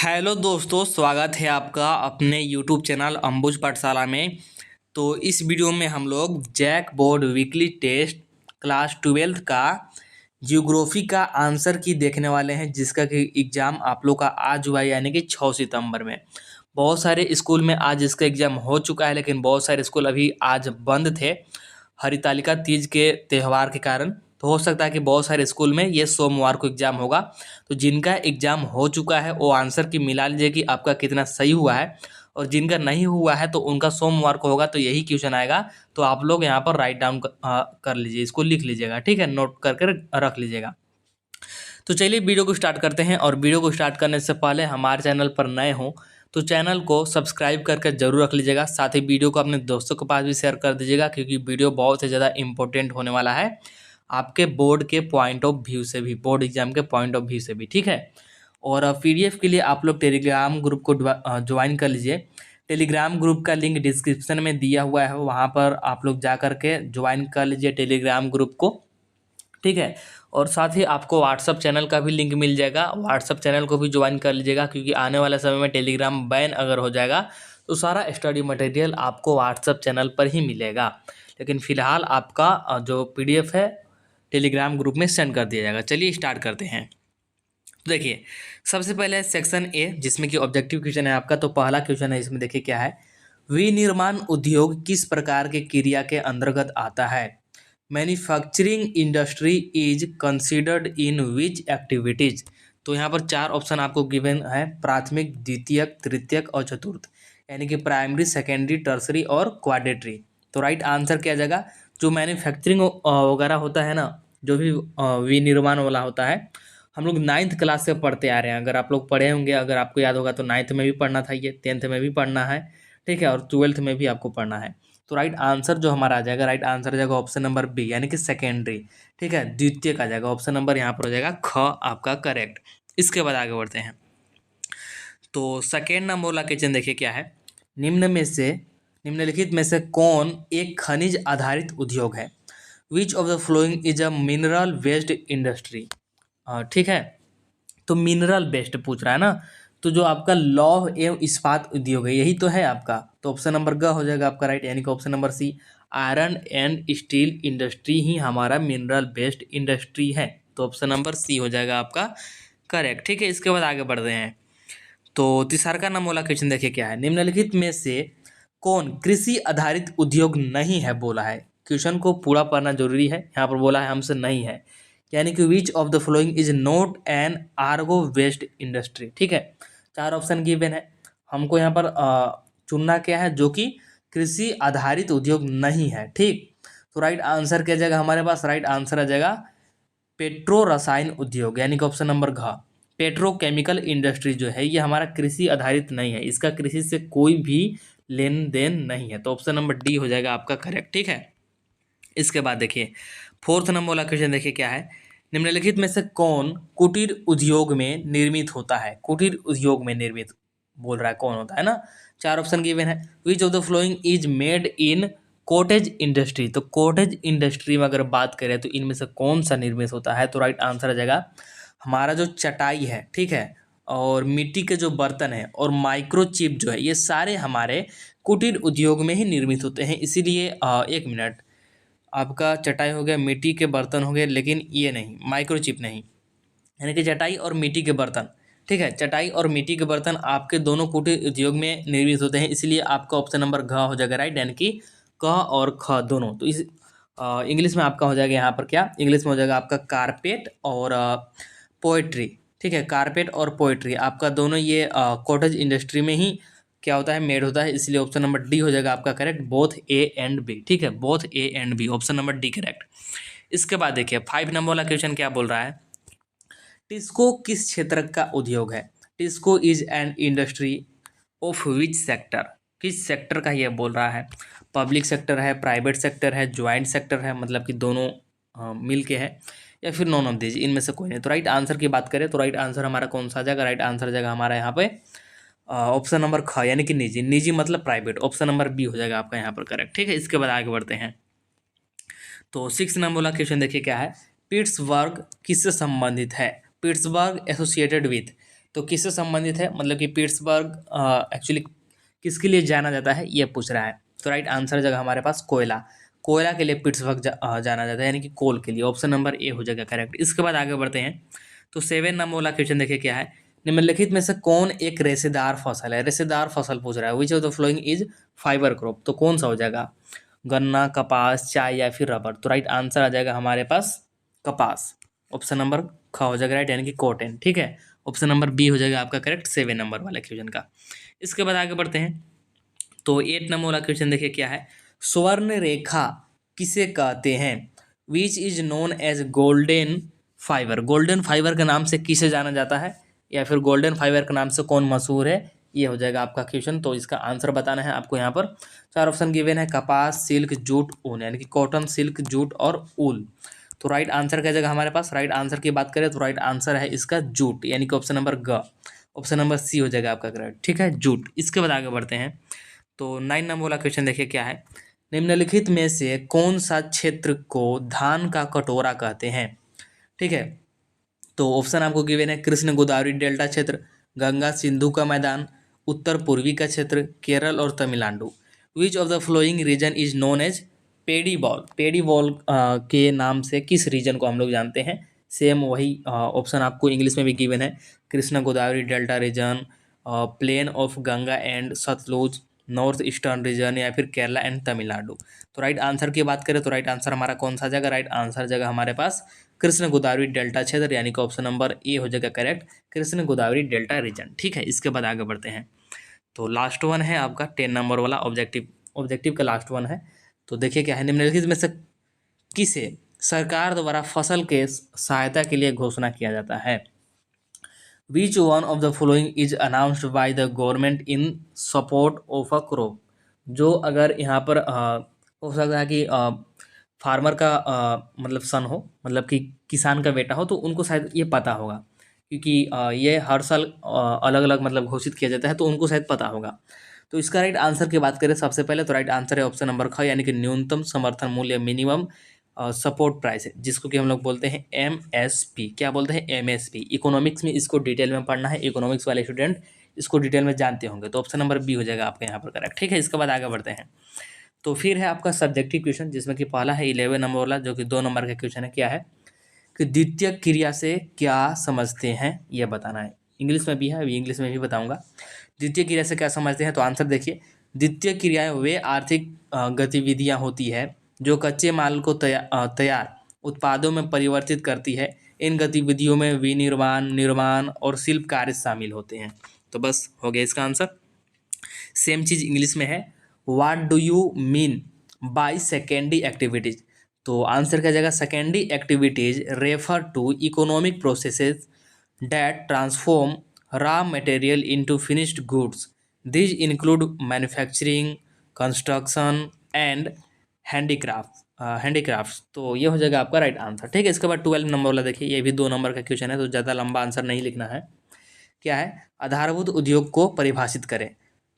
Hello दोस्तों, स्वागत है आपका अपने यूट्यूब चैनल अंबुज पाठशाला में। तो इस वीडियो में हम लोग JAC board weekly test class 12th का जियोग्राफी का आंसर की देखने वाले हैं, जिसका कि एग्ज़ाम आप लोग का आज हुआ है, यानी कि 6 सितंबर में। बहुत सारे स्कूल में आज इसका एग्ज़ाम हो चुका है, लेकिन बहुत सारे स्कूल अभी आज बंद थे हरितालिका तीज के त्यौहार के कारण। तो हो सकता है कि बहुत सारे स्कूल में ये सोमवार को एग्ज़ाम होगा। तो जिनका एग्ज़ाम हो चुका है वो आंसर की मिला लीजिए कि आपका कितना सही हुआ है, और जिनका नहीं हुआ है तो उनका सोमवार को होगा। तो यही क्वेश्चन आएगा, तो आप लोग यहाँ पर राइट डाउन कर लीजिए, इसको लिख लीजिएगा, ठीक है, नोट करके रख लीजिएगा। तो चलिए वीडियो को स्टार्ट करते हैं। और वीडियो को स्टार्ट करने से पहले हमारे चैनल पर नए हो तो चैनल को सब्सक्राइब करके जरूर रख लीजिएगा। साथ ही वीडियो को अपने दोस्तों के पास भी शेयर कर दीजिएगा, क्योंकि वीडियो बहुत ही ज़्यादा इंपॉर्टेंट होने वाला है आपके बोर्ड के पॉइंट ऑफ व्यू से भी, बोर्ड एग्जाम के पॉइंट ऑफ व्यू से भी, ठीक है। और पीडीएफ के लिए आप लोग टेलीग्राम ग्रुप को ज्वाइन कर लीजिए। टेलीग्राम ग्रुप का लिंक डिस्क्रिप्शन में दिया हुआ है, वहाँ पर आप लोग जा करके ज्वाइन कर लीजिए टेलीग्राम ग्रुप को, ठीक है। और साथ ही आपको व्हाट्सअप चैनल का भी लिंक मिल जाएगा, व्हाट्सअप चैनल को भी ज्वाइन कर लीजिएगा, क्योंकि आने वाले समय में टेलीग्राम बैन अगर हो जाएगा तो सारा स्टडी मटेरियल आपको व्हाट्सअप चैनल पर ही मिलेगा। लेकिन फ़िलहाल आपका जो पीडीएफ है टेलीग्राम ग्रुप में सेंड कर दिया जाएगा। चलिए स्टार्ट करते हैं। तो देखिए, सबसे पहले सेक्शन ए, जिसमें कि ऑब्जेक्टिव क्वेश्चन है आपका। तो पहला क्वेश्चन है इसमें, देखिए क्या है। विनिर्माण उद्योग किस प्रकार के क्रिया के अंतर्गत आता है? Manufacturing industry is considered in which activities? तो यहाँ पर चार ऑप्शन आपको गिवन है, प्राथमिक, द्वितीयक, तृतीयक और चतुर्थ, यानी कि प्राइमरी, सेकेंडरी, टर्सरी और क्वाड्रेटरी। तो राइट आंसर क्या आ जाएगा? जो मैन्युफैक्चरिंग वगैरह होता है ना, जो भी विनिर्माण वाला होता है, हम लोग 9th क्लास से पढ़ते आ रहे हैं। अगर आप लोग पढ़े होंगे, अगर आपको याद होगा, तो 9th में भी पढ़ना था, ये 10th में भी पढ़ना है, ठीक है, और 12th में भी आपको पढ़ना है। तो राइट आंसर जो हमारा आ जाएगा, राइट आंसर आ जाएगा ऑप्शन नंबर बी, यानी कि सेकेंडरी, ठीक है, द्वितीय का जाएगा। ऑप्शन नंबर यहाँ पर हो जाएगा ख आपका करेक्ट। इसके बाद आगे बढ़ते हैं। तो सेकेंड नंबर वाला क्वेश्चन देखिए क्या है। निम्नलिखित में से कौन एक खनिज आधारित उद्योग है? विच of the following is a mineral based industry? ठीक है, तो मिनरल बेस्ड पूछ रहा है ना, तो जो आपका लौह एवं इस्पात उद्योग है यही तो है आपका। तो ऑप्शन नंबर ग हो जाएगा आपका राइट, यानी कि option number C, iron and steel industry ही हमारा मिनरल बेस्ड इंडस्ट्री है। तो ऑप्शन नंबर सी हो जाएगा आपका करेक्ट, ठीक है। इसके बाद आगे बढ़ रहे हैं। तो तीसरा का नाम वाला क्वेश्चन देखिए क्या है। निम्नलिखित में से कौन कृषि आधारित उद्योग नहीं है बोला है? क्वेश्चन को पूरा पढ़ना जरूरी है, यहाँ पर बोला है हमसे नहीं है, यानी कि विच of the following is not an Ergo based industry, ठीक है। चार ऑप्शन गिवन है, हमको यहाँ पर चुनना क्या है, जो कि कृषि आधारित उद्योग नहीं है, ठीक। तो राइट आंसर क्या जाएगा हमारे पास? राइट आंसर आ जाएगा पेट्रो रसायन उद्योग, यानी कि ऑप्शन नंबर घ, पेट्रोकेमिकल इंडस्ट्री जो है ये हमारा कृषि आधारित नहीं है, इसका कृषि से कोई भी लेन देन नहीं है। तो ऑप्शन नंबर डी हो जाएगा आपका करेक्ट, ठीक है। इसके बाद देखिए फोर्थ नंबर वाला क्वेश्चन देखिए क्या है। निम्नलिखित में से कौन कुटीर उद्योग में निर्मित होता है? कुटीर उद्योग में निर्मित बोल रहा है, कौन होता है ना। चार ऑप्शन गिवन है। विच of the following is made in cottage industry? तो कॉटेज इंडस्ट्री में अगर बात करें तो इनमें से कौन सा निर्मित होता है? तो राइट आंसर आ जाएगा हमारा जो चटाई है, ठीक है, और मिट्टी के जो बर्तन है और माइक्रोचिप जो है, ये सारे हमारे कुटीर उद्योग में ही निर्मित होते हैं। इसीलिए एक मिनट, आपका चटाई हो गया, मिट्टी के बर्तन हो गए, लेकिन ये नहीं, माइक्रोचिप नहीं, यानी कि चटाई और मिट्टी के बर्तन, ठीक है, चटाई और मिट्टी के बर्तन आपके दोनों कुटीर उद्योग में निर्मित होते हैं। इसलिए आपका ऑप्शन नंबर घ हो जाएगा राइट, यानी कि क और ख दोनों। तो इस इंग्लिश में आपका हो जाएगा यहाँ पर क्या, इंग्लिश में हो जाएगा आपका कारपेट और पोएट्री, ठीक है, कारपेट और पोएट्री आपका दोनों ये कॉटेज इंडस्ट्री में ही क्या होता है, मेड होता है। इसलिए ऑप्शन नंबर डी हो जाएगा आपका correct, both A and B, ठीक है, both A and B, option number D correct. इसके बाद देखिए 5 नंबर वाला क्वेश्चन क्या बोल रहा है। टिस्को किस क्षेत्र का उद्योग है? TISCO is an industry of which sector? किस सेक्टर का ये बोल रहा है? पब्लिक सेक्टर है, प्राइवेट सेक्टर है, ज्वाइंट सेक्टर है, मतलब कि दोनों मिल के है, या फिर नॉन ऑफ दीज, इनमें से कोई नहीं। तो राइट आंसर की बात करें तो राइट आंसर हमारा कौन सा आ जाएगा? राइट आंसर आ जाएगा हमारा यहाँ पे ऑप्शन नंबर ख, यानी कि निजी, निजी मतलब प्राइवेट, ऑप्शन नंबर बी हो जाएगा आपका यहाँ पर करेक्ट, ठीक है। इसके बाद आगे बढ़ते हैं। तो 6 नंबर वाला क्वेश्चन देखिए क्या है। पिट्सबर्ग किससे संबंधित है? पिट्सबर्ग एसोसिएटेड विथ, तो किससे संबंधित है, मतलब कि पिट्सबर्ग एक्चुअली किसके लिए जाना जाता है, ये पूछ रहा है। तो राइट आंसर जगह हमारे पास कोयला, कोयला के लिए पिट्सबर्ग जाना जाता है, यानी कि कोल के लिए। ऑप्शन नंबर ए हो जाएगा करेक्ट। इसके बाद आगे बढ़ते हैं। तो 7 नंबर वाला क्वेश्चन देखिए क्या है। निम्नलिखित में से कौन एक रेशेदार फसल है, रेशेदार फसल पूछ रहा है। विच of the following is fibre crop, तो कौन सा हो जाएगा, गन्ना, कपास, चाय या फिर रबर। तो राइट आंसर आ जाएगा हमारे पास कपास। ऑप्शन नंबर ख हो जाएगा राइट, यानी कि कॉटन। ठीक है, ऑप्शन नंबर बी हो जाएगा आपका करेक्ट 7 नंबर वाले क्वेश्चन का। इसके बाद आगे बढ़ते हैं। तो 8 नंबर वाला क्वेश्चन देखिए क्या है। स्वर्ण रेखा किसे कहते हैं, which is known as golden fibre, golden fibre के नाम से किसे जाना जाता है, या फिर गोल्डन फाइबर के नाम से कौन मशहूर है, ये हो जाएगा आपका क्वेश्चन। तो इसका आंसर बताना है आपको। यहाँ पर 4 ऑप्शन गिवन है, कपास, सिल्क, जूट, ऊन, यानी कि कॉटन, सिल्क, जूट और ऊल। तो राइट आंसर क्या जगह हमारे पास, राइट आंसर की बात करें तो राइट आंसर है इसका जूट, यानी कि ऑप्शन नंबर ग, ऑप्शन नंबर सी हो जाएगा आपका करेक्ट। ठीक है, जूट। इसके बाद आगे बढ़ते हैं। तो 9 नंबर वाला क्वेश्चन देखिए क्या है। निम्नलिखित में से कौन सा क्षेत्र को धान का कटोरा कहते हैं। ठीक है, तो ऑप्शन आपको गिवन है, कृष्ण गोदावरी डेल्टा क्षेत्र, गंगा सिंधु का मैदान, उत्तर पूर्वी का क्षेत्र, केरल और Tamil Nadu. Which of the following region is known as paddy bowl, paddy bowl के नाम से किस रीजन को हम लोग जानते हैं। सेम वही ऑप्शन आपको इंग्लिश में भी गिवन है, Krishna Godavari delta region, plain of Ganga and Sutlej, north eastern region, या फिर केरला एंड तमिलनाडु। तो राइट आंसर की बात करें तो राइट आंसर हमारा कौन सा जगह, राइट आंसर जगह हमारे पास कृष्ण गोदावरी डेल्टा क्षेत्र, यानी कि ऑप्शन नंबर ए हो जाएगा correct, Krishna Godavari delta region. ठीक है, इसके बाद आगे बढ़ते हैं। तो लास्ट वन है आपका 10 नंबर वाला ऑब्जेक्टिव, ऑब्जेक्टिव का लास्ट वन है। तो देखिए क्या है, निम्नलिखित में से किसे सरकार द्वारा फसल के सहायता के लिए घोषणा किया जाता है। Which one of the following is announced by the government in support of a crop. जो अगर यहाँ पर हो सकता है कि फार्मर का मतलब सन हो, मतलब कि किसान का बेटा हो, तो उनको शायद ये पता होगा, क्योंकि ये हर साल अलग अलग मतलब घोषित किया जाता है, तो उनको शायद पता होगा। तो इसका राइट आंसर की बात करें सबसे पहले तो राइट आंसर है ऑप्शन नंबर ख, यानी कि न्यूनतम समर्थन मूल्य, मिनिमम सपोर्ट प्राइस है, जिसको कि हम लोग बोलते हैं एमएसपी। क्या बोलते हैं, एमएसपी। इकोनॉमिक्स में इसको डिटेल में पढ़ना है, इकोनॉमिक्स वाले स्टूडेंट इसको डिटेल में जानते होंगे। तो ऑप्शन नंबर बी हो जाएगा आपका यहाँ पर करेक्ट। ठीक है, इसके बाद आगे बढ़ते हैं। तो फिर है आपका सब्जेक्टिव क्वेश्चन, जिसमें कि पहला है 11 नंबर वाला, जो कि 2 नंबर का क्वेश्चन है। क्या है कि द्वितीय क्रिया से क्या समझते हैं, यह बताना है। इंग्लिश में भी है, अभी इंग्लिश में भी बताऊंगा। द्वितीय क्रिया से क्या समझते हैं, तो आंसर देखिए, द्वितीय क्रियाएं वे आर्थिक गतिविधियां होती है जो कच्चे माल को तैयार उत्पादों में परिवर्तित करती है। इन गतिविधियों में विनिर्माण, निर्माण और शिल्प कार्य शामिल होते हैं। तो बस हो गया इसका आंसर। सेम चीज़ इंग्लिश में है, what do you mean by secondary activities. तो आंसर क्या जाएगा, secondary activities refer to economic processes that transform raw material into finished goods. This include manufacturing, construction and handicrafts. तो ये हो जाएगा आपका राइट आंसर। ठीक है, इसके बाद 12 नंबर वाला देखिए, ये भी 2 नंबर का क्वेश्चन है, तो ज़्यादा लंबा आंसर नहीं लिखना है। क्या है, आधारभूत उद्योग को परिभाषित करें।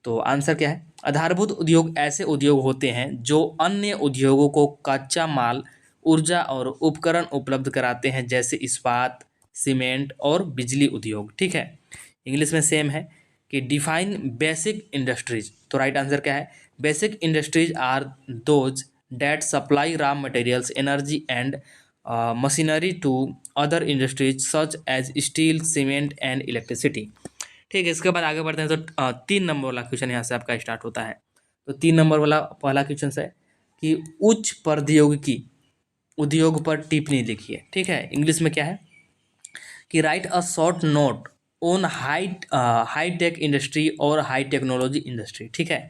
तो आंसर क्या है, आधारभूत उद्योग ऐसे उद्योग होते हैं जो अन्य उद्योगों को कच्चा माल, ऊर्जा और उपकरण उपलब्ध कराते हैं, जैसे इस्पात, सीमेंट और बिजली उद्योग। ठीक है, इंग्लिश में सेम है कि डिफाइन बेसिक इंडस्ट्रीज। तो राइट आंसर क्या है, basic industries are those that supply raw materials, energy and machinery to other industries such as steel, cement and electricity. ठीक है, इसके बाद आगे बढ़ते हैं। तो 3 नंबर वाला क्वेश्चन यहाँ से आपका स्टार्ट होता है। तो 3 नंबर वाला पहला क्वेश्चन है कि उच्च प्रौद्योगिकी उद्योग पर टिप्पणी लिखिए। ठीक है, इंग्लिश में क्या है कि right a short note on high tech industry और हाई टेक्नोलॉजी इंडस्ट्री। ठीक है,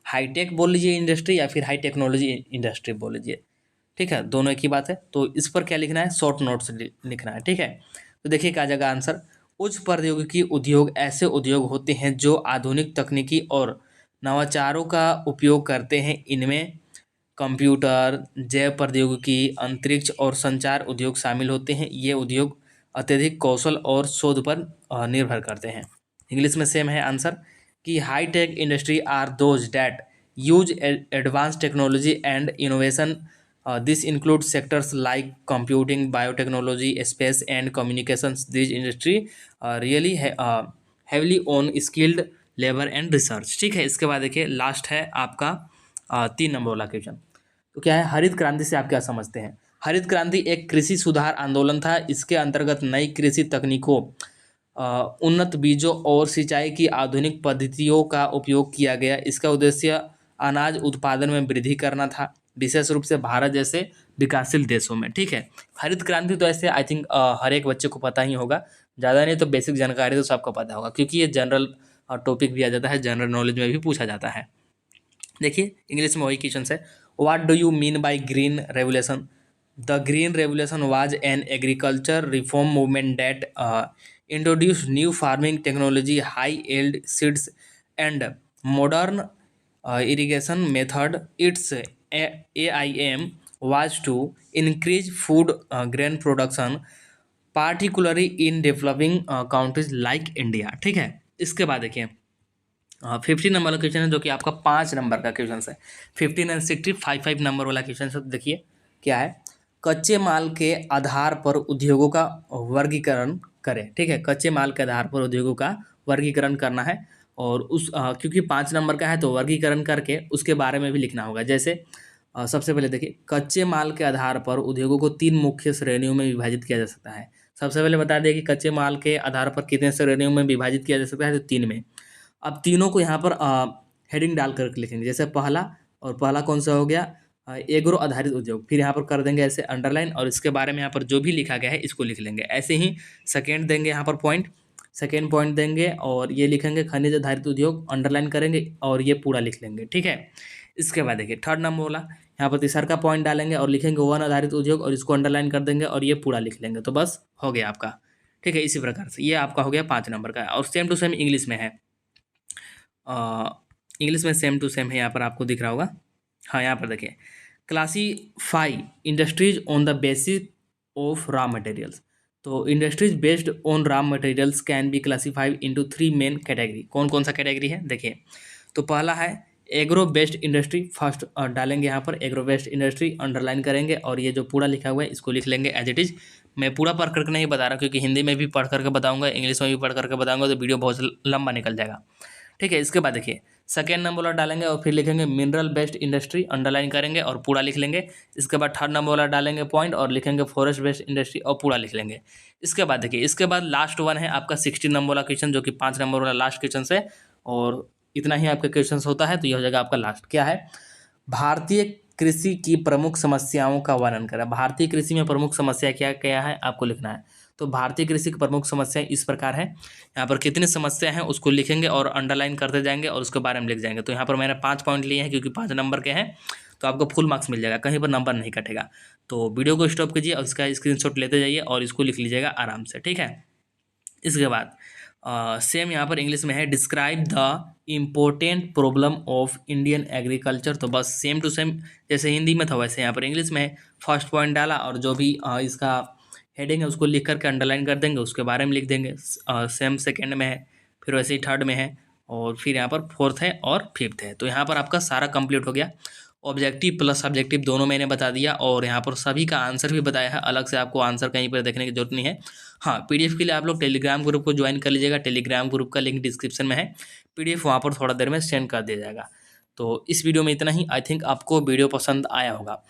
हाई टेक बोल लीजिए इंडस्ट्री, या फिर हाई टेक्नोलॉजी इंडस्ट्री बोल लीजिए। ठीक है, दोनों एक ही बात है। तो इस पर क्या लिखना है, शॉर्ट नोट्स लिखना है। ठीक है, तो देखिए क्या जगह आंसर, उच्च प्रौद्योगिकी उद्योग ऐसे उद्योग होते हैं जो आधुनिक तकनीकी और नवाचारों का उपयोग करते हैं। इनमें कंप्यूटर, जैव प्रौद्योगिकी, अंतरिक्ष और संचार उद्योग शामिल होते हैं। ये उद्योग अत्यधिक कौशल और शोध पर निर्भर करते हैं। इंग्लिश में सेम है आंसर कि high tech industry are those that use advance technology and innovation. This include sectors like computing, biotechnology, space and communications. This industry rely heavily on skilled labour and research. ठीक है, इसके बाद देखिए last है आपका 3 number वाला question. तो क्या है, हरित क्रांति से आप क्या समझते हैं? हरित क्रांति एक कृषि सुधार आंदोलन था। इसके अंतर्गत नई कृषि तकनीकों, उन्नत बीजों और सिंचाई की आधुनिक पद्धतियों का उपयोग किया गया। इसका उद्देश्य अनाज उत्पादन में वृद्धि करना था, विशेष रूप से भारत जैसे विकासशील देशों में। ठीक है, हरित क्रांति तो ऐसे आई थिंक हर एक बच्चे को पता ही होगा, ज़्यादा नहीं तो बेसिक जानकारी तो सबको पता होगा, क्योंकि ये जनरल टॉपिक भी आ जाता है, जनरल नॉलेज में भी पूछा जाता है। देखिए इंग्लिश में वही क्वेश्चन है, what do you mean by green revolution? The green revolution was an agriculture reform movement that introduced new farming technology, high yield seeds, and modern irrigation method. Its aim was to increase food grain production, particularly in developing countries like India। ठीक है, इसके बाद देखिए 15 number का question है, जो कि आपका 5 नंबर का क्वेश्चन है। 15 एंड 60 5 नंबर वाला क्वेश्चन है। देखिए क्या है, कच्चे माल के आधार पर उद्योगों का वर्गीकरण करें। ठीक है, कच्चे माल के आधार पर उद्योगों का वर्गीकरण करना है, और उस क्योंकि 5 नंबर का है तो वर्गीकरण करके उसके बारे में भी लिखना होगा। जैसे सबसे पहले देखिए, कच्चे माल के आधार पर उद्योगों को 3 मुख्य श्रेणियों में विभाजित किया जा सकता है। सबसे पहले बता दें कि कच्चे माल के आधार पर कितने श्रेणियों में विभाजित किया जा सकता है, तो 3 में। अब तीनों को यहाँ पर हेडिंग डाल कर लिखेंगे। जैसे पहला, और पहला कौन सा हो गया, एग्रो आधारित उद्योग, फिर यहाँ पर कर देंगे ऐसे अंडरलाइन, और इसके बारे में यहाँ पर जो भी लिखा गया है इसको लिख लेंगे। ऐसे ही सेकेंड देंगे यहाँ पर पॉइंट, सेकेंड पॉइंट देंगे और ये लिखेंगे खनिज आधारित उद्योग, अंडरलाइन करेंगे और ये पूरा लिख लेंगे। ठीक है, इसके बाद देखिए 3 नंबर वाला, यहाँ पर तीसरा का पॉइंट डालेंगे और लिखेंगे वन आधारित उद्योग, और इसको अंडरलाइन कर देंगे और ये पूरा लिख लेंगे, तो बस हो गया आपका। ठीक है, इसी प्रकार से ये आपका हो गया 5 नंबर का। और सेम टू सेम इंग्लिश में है, इंग्लिश में सेम टू सेम है, यहाँ पर आपको दिख रहा होगा। हाँ, यहाँ पर देखिए, classify industries on the basis of raw materials. तो industries based on raw materials can be classified into 3 main category. कौन कौन सा कैटेगरी है देखिए, तो पहला है एग्रो बेस्ड इंडस्ट्री। फर्स्ट डालेंगे यहाँ पर एग्रो बेस्ड इंडस्ट्री, अंडरलाइन करेंगे और ये जो पूरा लिखा हुआ है इसको लिख लेंगे एज इट इज़। मैं पूरा पढ़ करके नहीं बता रहा, क्योंकि हिंदी में भी पढ़ करके बताऊंगा, इंग्लिश में भी पढ़ करके बताऊंगा, तो वीडियो बहुत लंबा निकल जाएगा। ठीक है, इसके बाद देखिए सेकेंड नंबर वाला डालेंगे और फिर लिखेंगे मिनरल बेस्ड इंडस्ट्री, अंडरलाइन करेंगे और पूरा लिख लेंगे। इसके बाद 3rd नंबर वाला डालेंगे पॉइंट और लिखेंगे फॉरेस्ट बेस्ड इंडस्ट्री और पूरा लिख लेंगे। इसके बाद देखिए, इसके बाद लास्ट वन है आपका 16 नंबर वाला क्वेश्चन, जो कि 5 नंबर वाला लास्ट क्वेश्चन है, और इतना ही आपका क्वेश्चन होता है, तो ये हो जाएगा आपका लास्ट। क्या है, भारतीय कृषि की प्रमुख समस्याओं का वर्णन करें। भारतीय कृषि में प्रमुख समस्या क्या क्या है आपको लिखना है। तो भारतीय कृषि की प्रमुख समस्याएं इस प्रकार है, यहाँ पर कितनी समस्या हैं उसको लिखेंगे और अंडरलाइन करते जाएंगे और उसके बारे में लिख जाएंगे। तो यहाँ पर मैंने 5 पॉइंट लिए हैं, क्योंकि 5 नंबर के हैं, तो आपको फुल मार्क्स मिल जाएगा, कहीं पर नंबर नहीं कटेगा। तो वीडियो को स्टॉप कीजिए और इसका स्क्रीनशॉट लेते जाइए और इसको लिख लीजिएगा आराम से। ठीक है, इसके बाद सेम यहाँ पर इंग्लिश में है, describe the important problem of Indian agriculture. तो बस सेम टू सेम जैसे हिंदी में था वैसे यहाँ पर इंग्लिश में फर्स्ट पॉइंट डाला और जो भी इसका हेडिंग है उसको लिख करके अंडरलाइन कर देंगे, उसके बारे में लिख देंगे। सेम सेकेंड में है, फिर वैसे ही थर्ड में है, और फिर यहाँ पर फोर्थ है और फिफ्थ है। तो यहाँ पर आपका सारा कंप्लीट हो गया। ऑब्जेक्टिव प्लस सब्जेक्टिव दोनों मैंने बता दिया, और यहाँ पर सभी का आंसर भी बताया है, अलग से आपको आंसर कहीं पर देखने की जरूरत नहीं है। हाँ, पीडीएफ के लिए आप लोग टेलीग्राम ग्रुप को ज्वाइन कर लीजिएगा, टेलीग्राम ग्रुप का लिंक डिस्क्रिप्शन में है, पीडीएफ वहाँ पर थोड़ा देर में सेंड कर दिया जाएगा। तो इस वीडियो में इतना ही। आई थिंक आपको वीडियो पसंद आया होगा।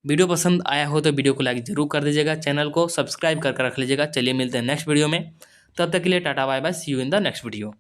वीडियो पसंद आया हो तो वीडियो को लाइक जरूर कर दीजिएगा, चैनल को सब्सक्राइब करके रख लीजिएगा। चलिए मिलते हैं नेक्स्ट वीडियो में, तब तक के लिए tata bye bye, see you in the next video.